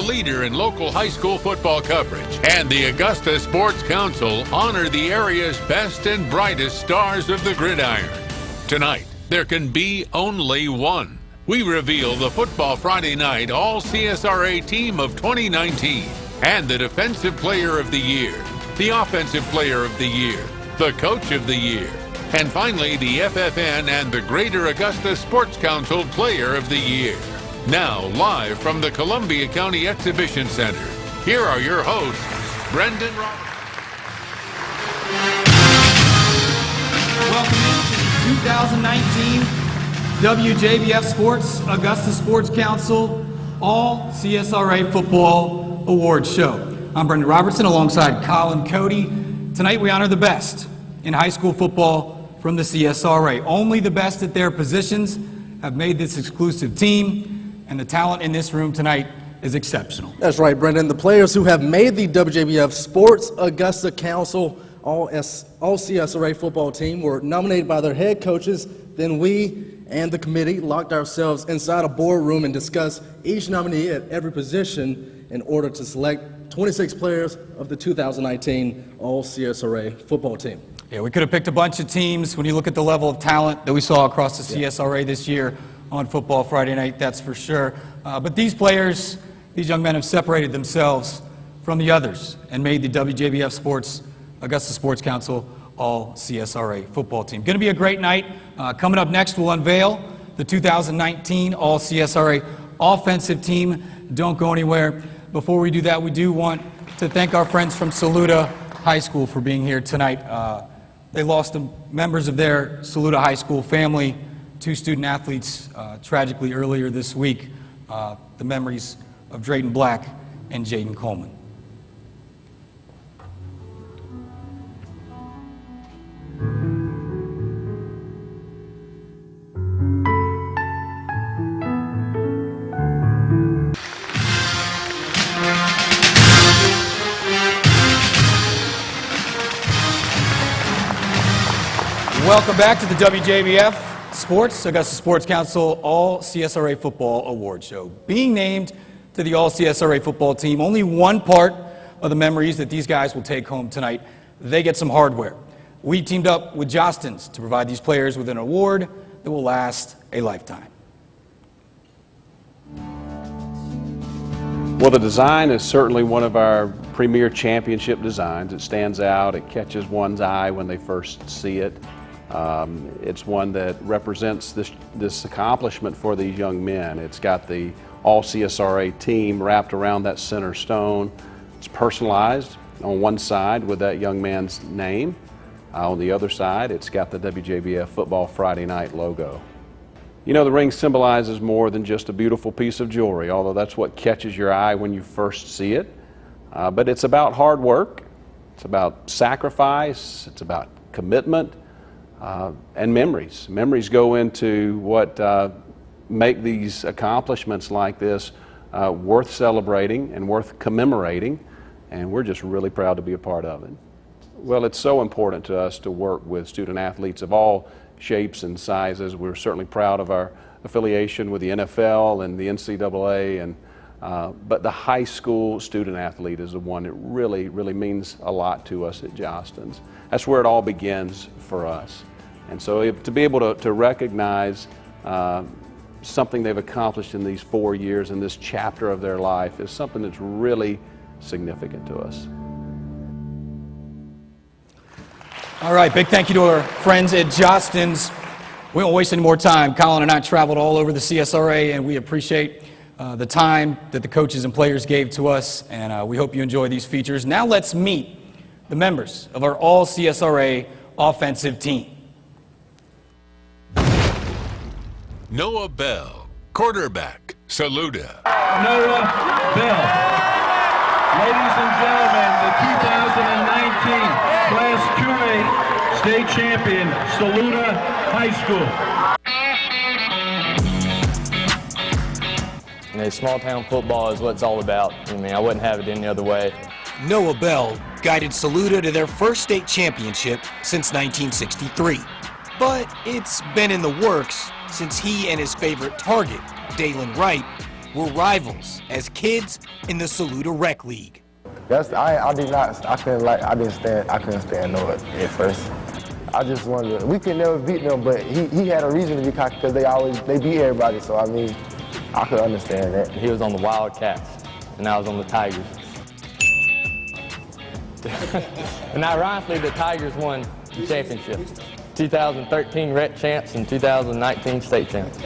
leader in local high school football coverage, and the Augusta Sports Council honor the area's best and brightest stars of the gridiron. Tonight, there can be only one. We reveal the Football Friday Night All-CSRA Team of 2019 and the Defensive Player of the Year, the Offensive Player of the Year, the Coach of the Year, and finally the FFN and the Greater Augusta Sports Council Player of the Year. Now, live from the Columbia County Exhibition Center, here are your hosts, Brendan Roberts. Welcome into the 2019 WJBF Sports Augusta Sports Council All-CSRA Football Awards Show. I'm Brendan Robertson alongside Colin Cody. Tonight we honor the best in high school football from the CSRA. Only the best at their positions have made this exclusive team, and the talent in this room tonight is exceptional. That's right, Brendan. The players who have made the WJBF Sports Augusta Council All-CSRA football team were nominated by their head coaches. Then we and the committee locked ourselves inside a boardroom and discussed each nominee at every position in order to select 26 players of the 2019 All-CSRA football team. Yeah, we could have picked a bunch of teams. When you look at the level of talent that we saw across the CSRA this year on Football Friday Night, that's for sure. But these players, these young men have separated themselves from the others and made the WJBF Sports Augusta Sports Council All-CSRA football team. Going to be a great night. Coming up next, we'll unveil the 2019 All-CSRA offensive team. Don't go anywhere. Before we do that, we do want to thank our friends from SALUDA High School for being here tonight. They lost members of their SALUDA High School family, 2 student athletes, tragically earlier this week. The memories of Drayden Black and Jaden Coleman. Welcome back to the WJBF Sports Augusta Sports Council All-CSRA Football Award Show. Being named to the All-CSRA football team, only one part of the memories that these guys will take home tonight. They get some hardware. We teamed up with Jostens to provide these players with an award that will last a lifetime. Well, the design is certainly one of our premier championship designs. It stands out. It catches one's eye when they first see it. It's one that represents this accomplishment for these young men. It's got the All-CSRA team wrapped around that center stone. It's personalized on one side with that young man's name. On the other side, it's got the WJBF Football Friday Night logo. You know, the ring symbolizes more than just a beautiful piece of jewelry, although that's what catches your eye when you first see it. But it's about hard work, it's about sacrifice, it's about commitment, and memories. Memories go into what make these accomplishments like this worth celebrating and worth commemorating, and we're just really proud to be a part of it. Well, it's so important to us to work with student athletes of all shapes and sizes. We're certainly proud of our affiliation with the NFL and the NCAA, but the high school student athlete is the one that really means a lot to us at Jostens. That's where it all begins for us. And so to be able to recognize something they've accomplished in these 4 years in this chapter of their life is something that's really significant to us. All right, big thank you to our friends at Jostens. We won't waste any more time. Colin and I traveled all over the CSRA, and we appreciate the time that the coaches and players gave to us, and we hope you enjoy these features. Now let's meet the members of our All-CSRA offensive team. Noah Bell, quarterback, SALUDA. Noah Bell. Ladies and gentlemen, the 2019 Class 2A state champion, SALUDA High School. You know, small town football is what it's all about. I mean, I wouldn't have it any other way. Noah Bell guided SALUDA to their first state championship since 1963. But it's been in the works since he and his favorite target, DALLAN Wright, were rivals as kids in the SALUDA Rec League. I couldn't stand Noah at first. I just wanted to, we could never beat them, but he had a reason to be cocky because they beat everybody, so I mean, I could understand that. He was on the Wildcats, and I was on the Tigers. And ironically, the Tigers won the championship. 2013 Rec champs and 2019 state champs.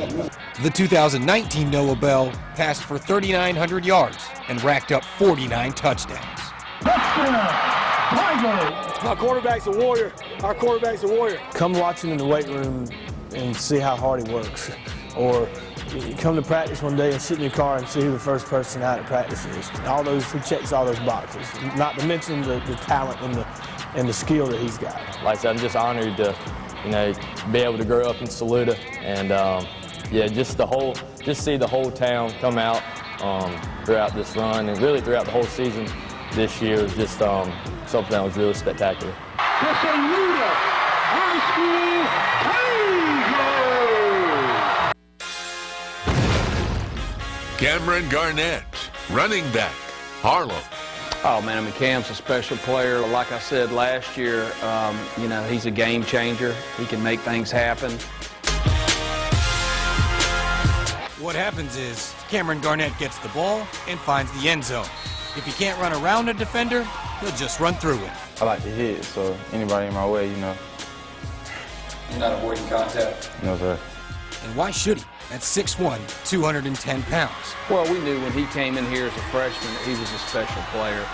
The 2019 Noah Bell passed for 3,900 yards and racked up 49 touchdowns. My quarterback's a warrior. Our quarterback's a warrior. Come watch him in the weight room and see how hard he works. Or you come to practice one day and sit in your car and see who the first person out at practice is. Who checks all those boxes. Not to mention the talent and the skill that he's got. Like I said, I'm just honored to, be able to grow up in SALUDA, and yeah, just see the whole town come out throughout this run, and really throughout the whole season this year was just something that was really spectacular. The SALUDA High School Tigers! Cameron Garnett, running back, Harlem. Oh man, Cam's a special player. Like I said last year, he's a game changer. He can make things happen. What happens is Cameron Garnett gets the ball and finds the end zone. If he can't run around a defender, he'll just run through it. I like to hit, so anybody in my way, You're not avoiding contact? No, sir. And why should he? At 6'1", 210 pounds. Well, we knew when he came in here as a freshman that he was a special player,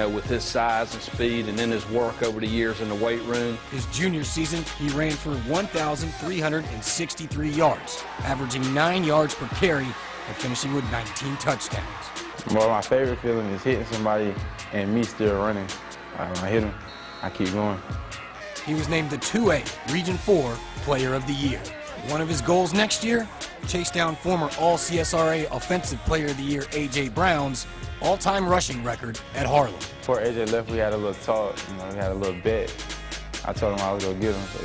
with his size and speed and then his work over the years in the weight room. His junior season, he ran for 1,363 yards, averaging 9 yards per carry and finishing with 19 touchdowns. Well, my favorite feeling is hitting somebody and me still running. When I hit him, I keep going. He was named the 2A Region 4 Player of the Year. One of his goals next year, chase down former All-CSRA Offensive Player of the Year A.J. Brown's all-time rushing record at Harlem. Before A.J. left, we had a little talk, we had a little bet. I told him I was going to get him, so,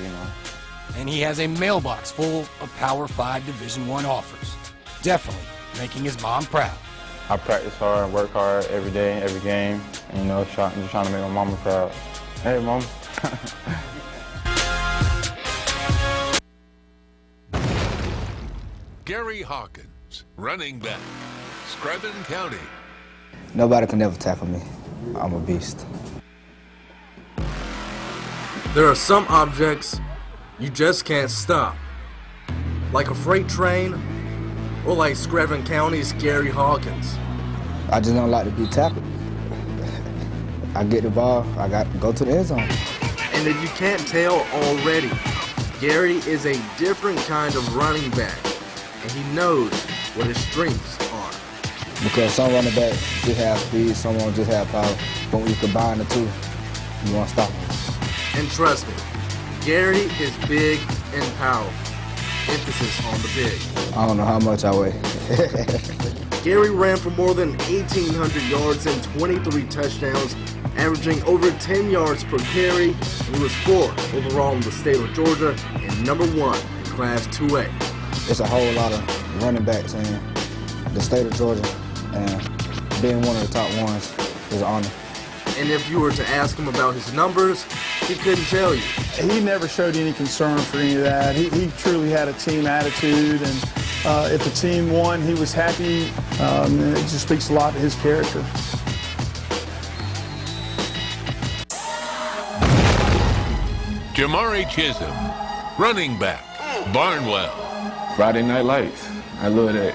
And he has a mailbox full of Power 5 Division I offers. Definitely making his mom proud. I practice hard and work hard every day, every game, and, just trying to make my mama proud. Hey, Mom. Gary Hawkins, running back, Screven County. Nobody can ever tackle me. I'm a beast. There are some objects you just can't stop. Like a freight train, or like Screven County's Gary Hawkins. I just don't like to be tackled. I get the ball, I got to go to the end zone. And if you can't tell already, Gary is a different kind of running back. And he knows what his strengths are. Because some running backs just have speed, some of them just have power. But when you combine the two, you won't stop them. And trust me, Gary is big and powerful. Emphasis on the big. I don't know how much I weigh. Gary ran for more than 1,800 yards and 23 touchdowns, averaging over 10 yards per carry, and he was 4th overall in the state of Georgia and number 1 in Class 2A. It's a whole lot of running backs in the state of Georgia, and being one of the top ones is an honor. And if you were to ask him about his numbers, he couldn't tell you. He never showed any concern for any of that. He truly had a team attitude, and if the team won, he was happy. And it just speaks a lot to his character. Jamari Chisholm, running back, Barnwell. Friday Night Lights. I love that.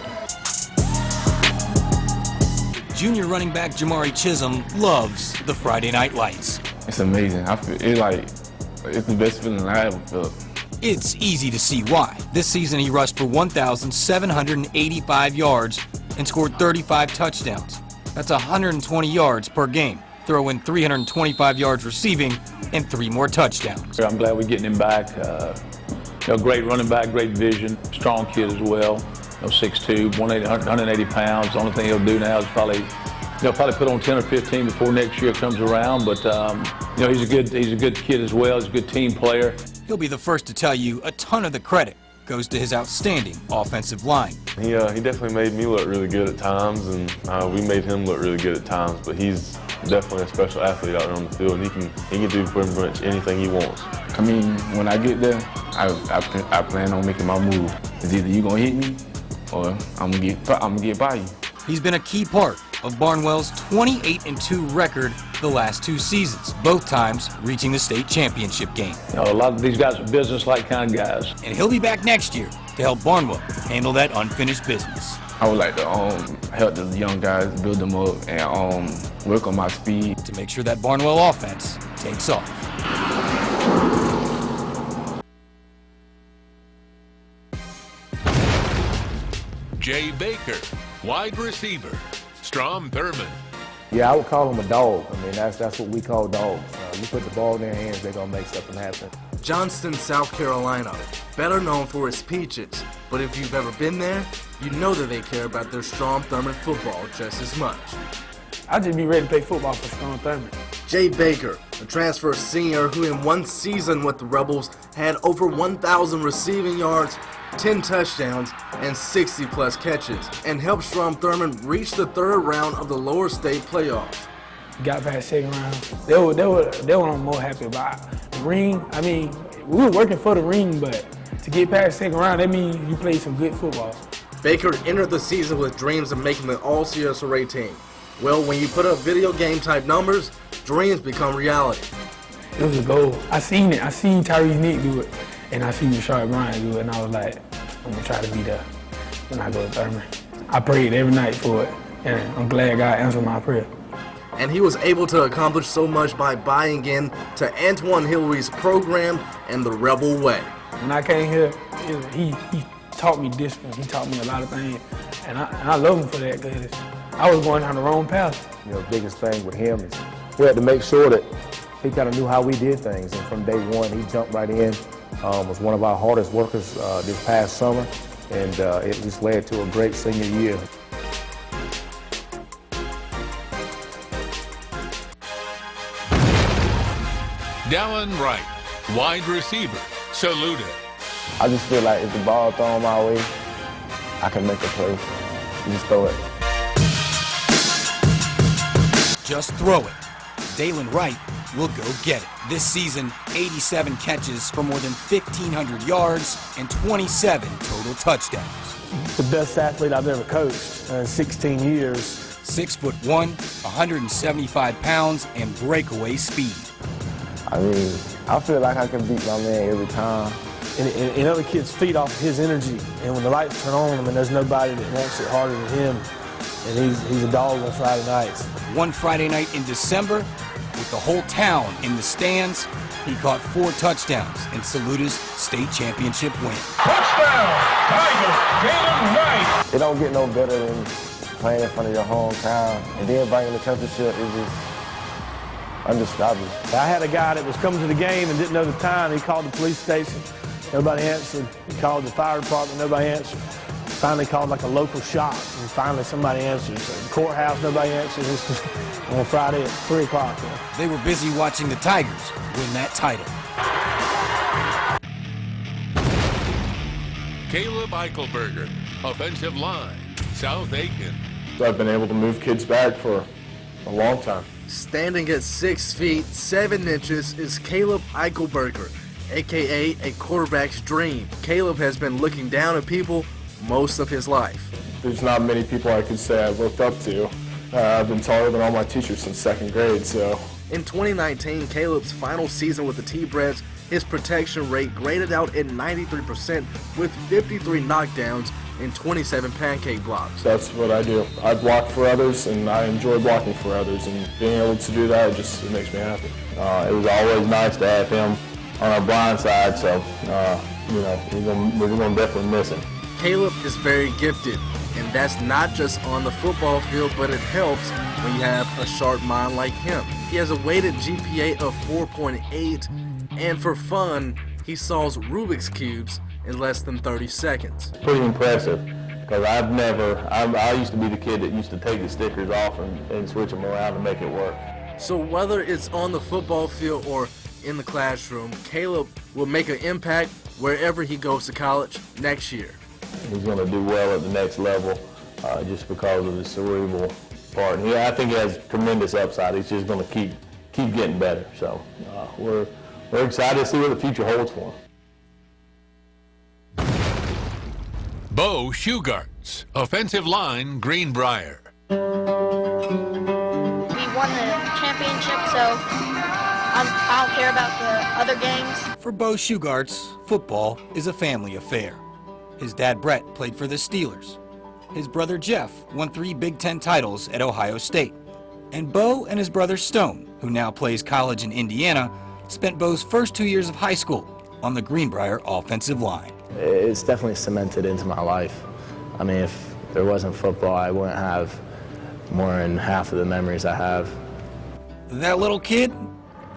Junior running back Jamari Chisholm loves the Friday Night Lights. It's amazing. I feel it's the best feeling I ever felt. It's easy to see why. This season he rushed for 1,785 yards and scored 35 touchdowns. That's 120 yards per game. Throw in 325 yards receiving and 3 more touchdowns. I'm glad we're getting him back. Great running back, great vision, strong kid as well. 6'2", 180 pounds. The only thing he'll do now is probably put on 10 or 15 before next year comes around. But he's a good kid as well. He's a good team player. He'll be the first to tell you a ton of the credit goes to his outstanding offensive line. He definitely made me look really good at times, and we made him look really good at times, but he's definitely a special athlete out there on the field, and he can do pretty much anything he wants. I mean, when I get there, I plan on making my move. It's either you gonna hit me, or I'm gonna get by you. He's been a key part of Barnwell's 28-2 record the last 2 seasons, both times reaching the state championship game. You know, a lot of these guys are business-like kind of guys. And he'll be back next year to help Barnwell handle that unfinished business. I would like to help the young guys, build them up, and work on my speed. To make sure that Barnwell offense takes off. Jay Baker, wide receiver, Strom Thurmond. Yeah, I would call him a dog. I mean, that's what we call dogs. You put the ball in their hands, they're going to make something happen. Johnston, South Carolina, better known for its peaches. But if you've ever been there, you know that they care about their Strom Thurmond football just as much. I'd just be ready to play football for Strom Thurmond. Jay Baker, a transfer senior who in one season with the Rebels had over 1,000 receiving yards, 10 touchdowns, and 60-plus catches, and helped Strom Thurmond reach the 3rd round of the lower state playoffs. Got past 2nd round. They were what I'm more happy about. The ring, I mean, we were working for the ring, but to get past 2nd round, that means you played some good football. Baker entered the season with dreams of making the All-CSRA team. Well, when you put up video game type numbers, dreams become reality. It was a goal. I seen it. I seen Tyrese Nick do it, and I seen Rashard Bryant do it, and I was like, I'm gonna try to be there when I go to Thurmond. I prayed every night for it, and I'm glad God answered my prayer. And he was able to accomplish so much by buying in to Antoine Hillary's program and the Rebel way. When I came here, he taught me discipline. He taught me a lot of things, and I love him for that because I was going down the wrong path. You know, the biggest thing with him is we had to make sure that he kind of knew how we did things. And from day one, he jumped right in, was one of our hardest workers this past summer, and it just led to a great senior year. DALLAN Wright, wide receiver, SALUDA. I just feel like if the ball thrown my way, I can make a play. You just throw it. Just throw it. DALLAN Wright will go get it. This season, 87 catches for more than 1,500 yards and 27 total touchdowns. The best athlete I've ever coached in 16 years. 6'1", 175 pounds, and breakaway speed. I mean, I feel like I can beat my man every time. And other kids feed off his energy. And when the lights turn on him and there's nobody that wants it harder than him, and he's a dog on Friday nights. One Friday night in December, with the whole town in the stands, he caught 4 touchdowns in SALUDA's state championship win. Touchdown, Tiger, DALLAN Wright. It don't get no better than playing in front of your hometown, and then bringing the championship is just undescribable. I had a guy that was coming to the game and didn't know the time. He called the police station. Nobody answered. He called the fire department. Nobody answered. Finally called like a local shop, and finally somebody answered. So the courthouse, nobody answered. This was on Friday at 3 o'clock. They were busy watching the Tigers win that title. Caleb EICHELBERGER, offensive line, South Aiken. I've been able to move kids back for a long time. Standing at 6 feet, 7 inches is Caleb EICHELBERGER, a.k.a. a quarterback's dream. Caleb has been looking down at people most of his life. There's not many people I could say I've looked up to. I've been taller than all my teachers since 2nd grade, so. In 2019, Caleb's final season with the T-Breds, his protection rate graded out at 93% with 53 knockdowns and 27 pancake blocks. That's what I do. I block for others, and I enjoy blocking for others, and being able to do that, it makes me happy. It was always nice to have him on our blind side, so, we're gonna definitely miss him. Caleb is very gifted, and that's not just on the football field, but it helps when you have a sharp mind like him. He has a weighted GPA of 4.8, and for fun, he solves Rubik's Cubes in less than 30 seconds. Pretty impressive, because I used to be the kid that used to take the stickers off and switch them around to make it work. So whether it's on the football field or in the classroom, Caleb will make an impact wherever he goes to college next year. He's going to do well at the next level just because of the cerebral part. Yeah, I think he has tremendous upside. He's just going to keep getting better. So we're excited to see what the future holds for him. BEAU SHUGARTS, offensive line, Greenbrier. We won the championship, so I don't care about the other games. For BEAU SHUGARTS, football is a family affair. His dad, Brett, played for the Steelers. His brother, Jeff, won 3 Big Ten titles at Ohio State. And BEAU and his brother, Stone, who now plays college in Indiana, spent BEAU's first 2 years of high school on the Greenbrier offensive line. It's definitely cemented into my life. I mean, if there wasn't football, I wouldn't have more than half of the memories I have. That little kid,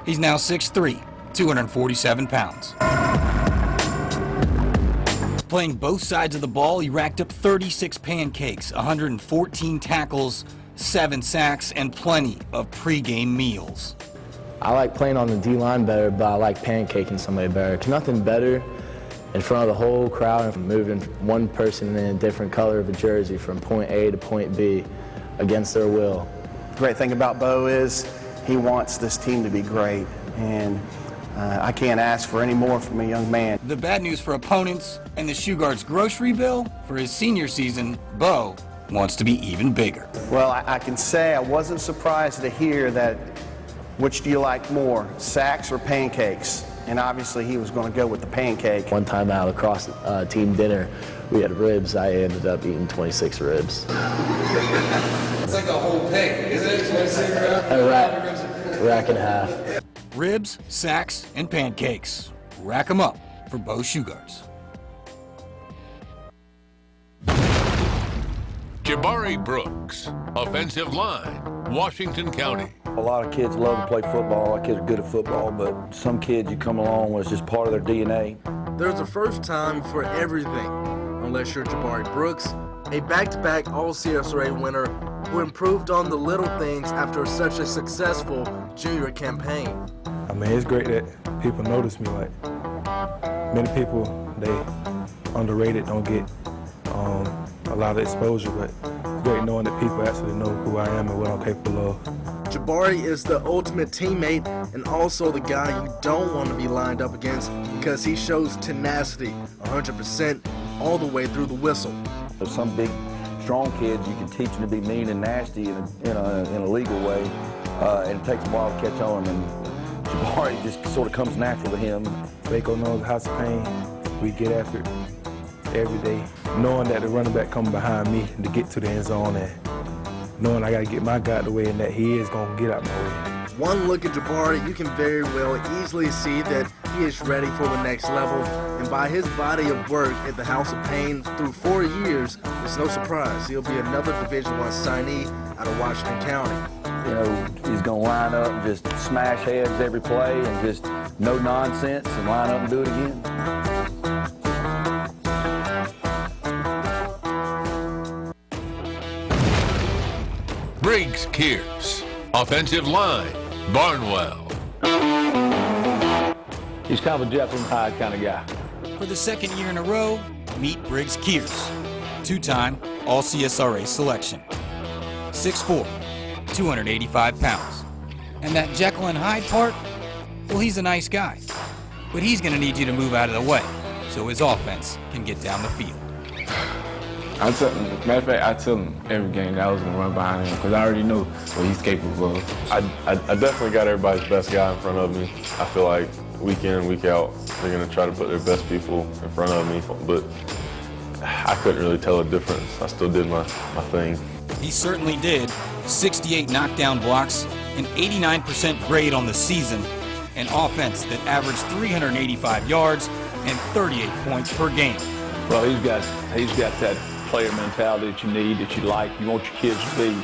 he's now 6'3", 247 pounds. Playing both sides of the ball, he racked up 36 pancakes, 114 tackles, 7 sacks, and plenty of pregame meals. I like playing on the D-line better, but I like pancaking somebody better. There's nothing better in front of the whole crowd and moving one person in a different color of a jersey from point A to point B against their will. The great thing about BEAU is he wants this team to be great, and I can't ask for any more from a young man. The bad news for opponents and the SHUGARTS grocery bill for his senior season, BEAU wants to be even bigger. Well, I can say I wasn't surprised to hear that, which do you like more, sacks or pancakes? And obviously he was going to go with the pancake. One time out across team dinner, we had ribs. I ended up eating 26 ribs. It's like a whole pig, isn't it? 26 A rack and a half. Ribs, sacks, and pancakes. Rack 'em up for BEAU SHUGARTS. JABARI Brooks, offensive line, Washington County. A lot of kids love to play football. A lot of kids are good at football, but some kids you come along with, it's just part of their DNA. There's a first time for everything, unless you're Jabari Brooks, a back-to-back All-CSRA winner who improved on the little things after such a successful junior campaign. I mean, it's great that people notice me. Like, many people, they underrated, don't get a lot of exposure, but it's great knowing that people actually know who I am and what I'm capable of. Jabari is the ultimate teammate and also the guy you don't want to be lined up against because he shows tenacity 100% all the way through the whistle. There's some big, strong kids, you can teach them to be mean and nasty in a legal way, and it takes a while to catch on, and Jabari just sort of comes natural to him. Waco knows the house of pain. We get after it every day, knowing that the running back coming behind me to get to the end zone, and knowing I got to get my guy out the way and that he is going to get out my way. One look at Jabari, you can very well easily see that he is ready for the next level, and by his body of work at the House of Pain through 4 years, it's no surprise he'll be another Division I signee out of Washington County. You know, he's going to line up and just smash heads every play and just no nonsense and line up and do it again. BRIGGS KEARSE, offensive line, Barnwell. He's kind of a Jekyll and Hyde kind of guy. For the second year in a row, meet BRIGGS KEARSE, 2-time All-CSRA selection. 6'4", 285 pounds. And that Jekyll and Hyde part, well, he's a nice guy. But he's going to need you to move out of the way so his offense can get down the field. Matter of fact, I tell him every game that I was going to run behind him because I already know what he's capable of. I definitely got everybody's best guy in front of me. I feel like week in, week out, they're going to try to put their best people in front of me, but I couldn't really tell a difference. I still did my thing. He certainly did. 68 knockdown blocks, an 89% grade on the season, an offense that averaged 385 yards and 38 points per game. Well, he's got that player mentality that you need, that you like. You want your kids to be,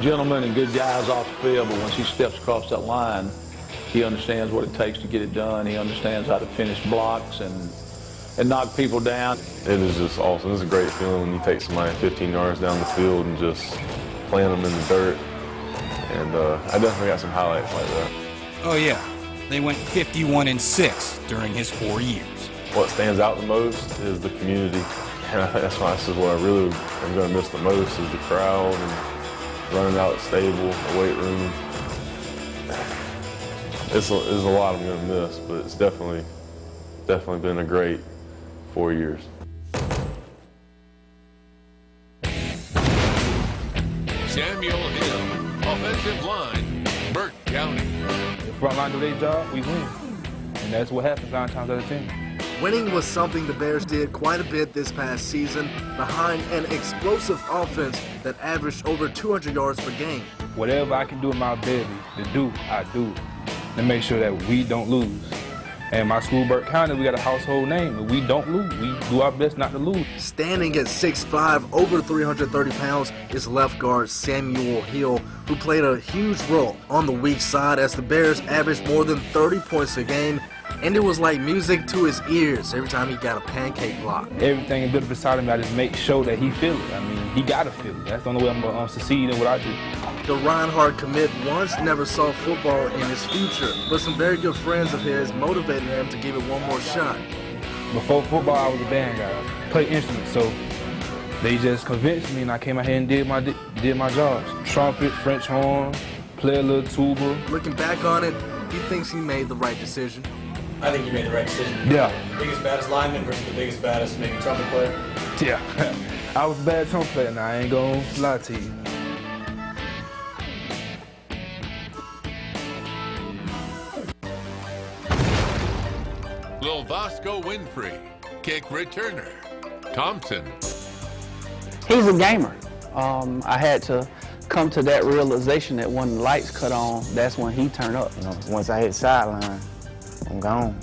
gentlemen and good guys off the field, but once he steps across that line, he understands what it takes to get it done. He understands how to finish blocks and knock people down. It is just awesome. It's a great feeling when you take somebody 15 yards down the field and just plant them in the dirt. And I definitely got some highlights like that. Oh yeah, they went 51-6 during his 4 years. what stands out the most is the community. And I think this is what I really am going to miss the most is the crowd and running out the stable, the weight room. It's a lot I'm going to miss, but it's definitely been a great 4 years. Samuel Hill, offensive line, Burke County. The front line do their job, we win. And that's what happens 9 times out of 10. Winning was something the Bears did quite a bit this past season behind an explosive offense that averaged over 200 yards per game. Whatever I can do in my ability to do, I do to make sure that we don't lose. And my school, Burke County, we got a household name, and we don't lose. We do our best not to lose. Standing at 6'5", over 330 pounds, is left guard Samuel Hill, who played a huge role on the weak side as the Bears averaged more than 30 points a game, and it was like music to his ears every time he got a pancake block. Everything built up inside of me, I just make sure that he feel it. I mean, he got to feel it. That's the only way I'm going to succeed in what I do. The Reinhardt commit once never saw football in his future, but some very good friends of his motivated him to give it one more shot. Before football, I was a band guy, played instruments, so they just convinced me and I came out here and did my jobs. Trumpet, French horn, play a little tuba. Looking back on it, he thinks he made the right decision. I think you made the right decision. Yeah. The biggest, baddest lineman versus the biggest, baddest maybe trumpet player. Yeah. I was a bad trumpet player, now I ain't gonna lie to you. LILVASCO WINFREY, kick returner, Thompson. He's a gamer. I had to come to that realization that when the lights cut on, that's when he turned up. You know, once I hit the sideline, I'm gone.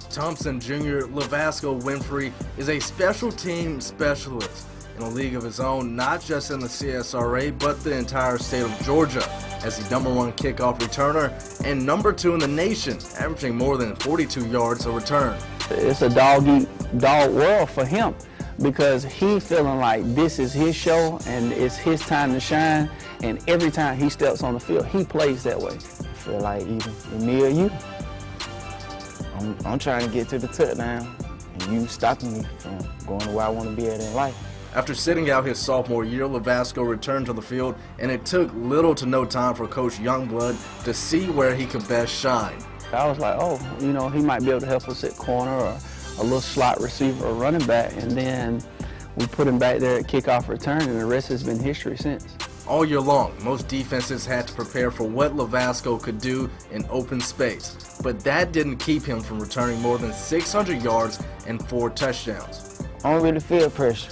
Thompson Jr. LILVASCO WINFREY is a special team specialist in a league of his own, not just in the CSRA, but the entire state of Georgia, as the #1 kickoff returner and #2 in the nation, averaging more than 42 yards a return. It's a dog world for him because he feeling like this is his show and it's his time to shine, and every time he steps on the field, he plays that way. I feel like either me or you. I'm trying to get to the touchdown, and you stopping me from going to where I want to be at in life. After sitting out his sophomore year, LILVASCO returned to the field, and it took little to no time for Coach Youngblood to see where he could best shine. I was like, oh, you know, he might be able to help us at corner or a little slot receiver or running back, and then we put him back there at kickoff return, and the rest has been history since. All year long, most defenses had to prepare for what LILVASCO could do in open space, but that didn't keep him from returning more than 600 yards and 4 touchdowns. I don't really feel pressure.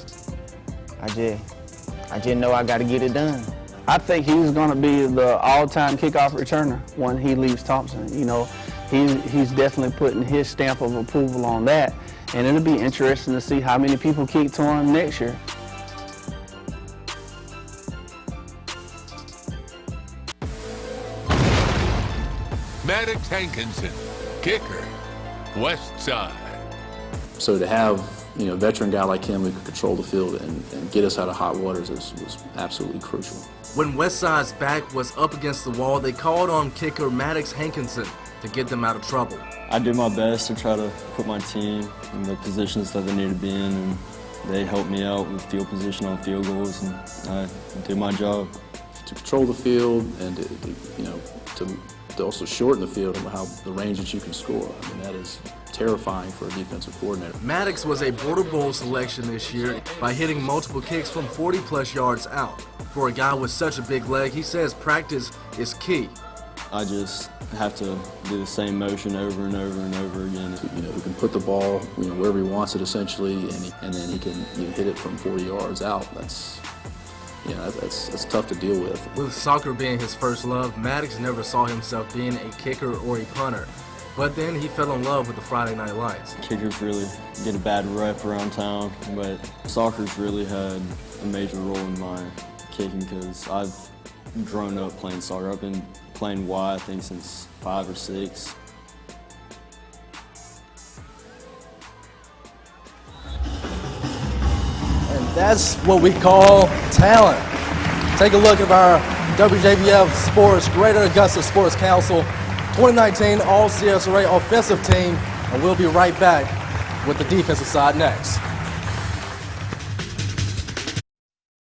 I just know I got to get it done. I think he's going to be the all-time kickoff returner when he leaves Thompson. You know, he's definitely putting his stamp of approval on that, and it'll be interesting to see how many people kick to him next year. MADDOX HANKINSON, kicker, Westside. So to have, you know, a veteran guy like him who could control the field and get us out of hot waters was absolutely crucial. When Westside's back was up against the wall, they called on kicker MADDOX HANKINSON to get them out of trouble. I did my best to try to put my team in the positions that they need to be in, and they helped me out with field position on field goals, and I did my job. To control the field and to also shorten the field and how the range that you can score. I mean, that is terrifying for a defensive coordinator. MADDOX was a Border Bowl selection this year by hitting multiple kicks from 40-plus yards out. For a guy with such a big leg, he says practice is key. I just have to do the same motion over and over and over again. You know, who can put the ball, you know, wherever he wants it essentially, and then he can, you know, hit it from 40 yards out. That's tough to deal with. With soccer being his first love, MADDOX never saw himself being a kicker or a punter. But then he fell in love with the Friday Night Lights. Kickers really get a bad rep around town, but soccer's really had a major role in my kicking because I've grown up playing soccer. I've been playing Y, I think, since 5 or 6. And that's what we call talent. Take a look at our WJBF Sports, Greater Augusta Sports Council 2019 All-CSRA offensive team, and we'll be right back with the defensive side next.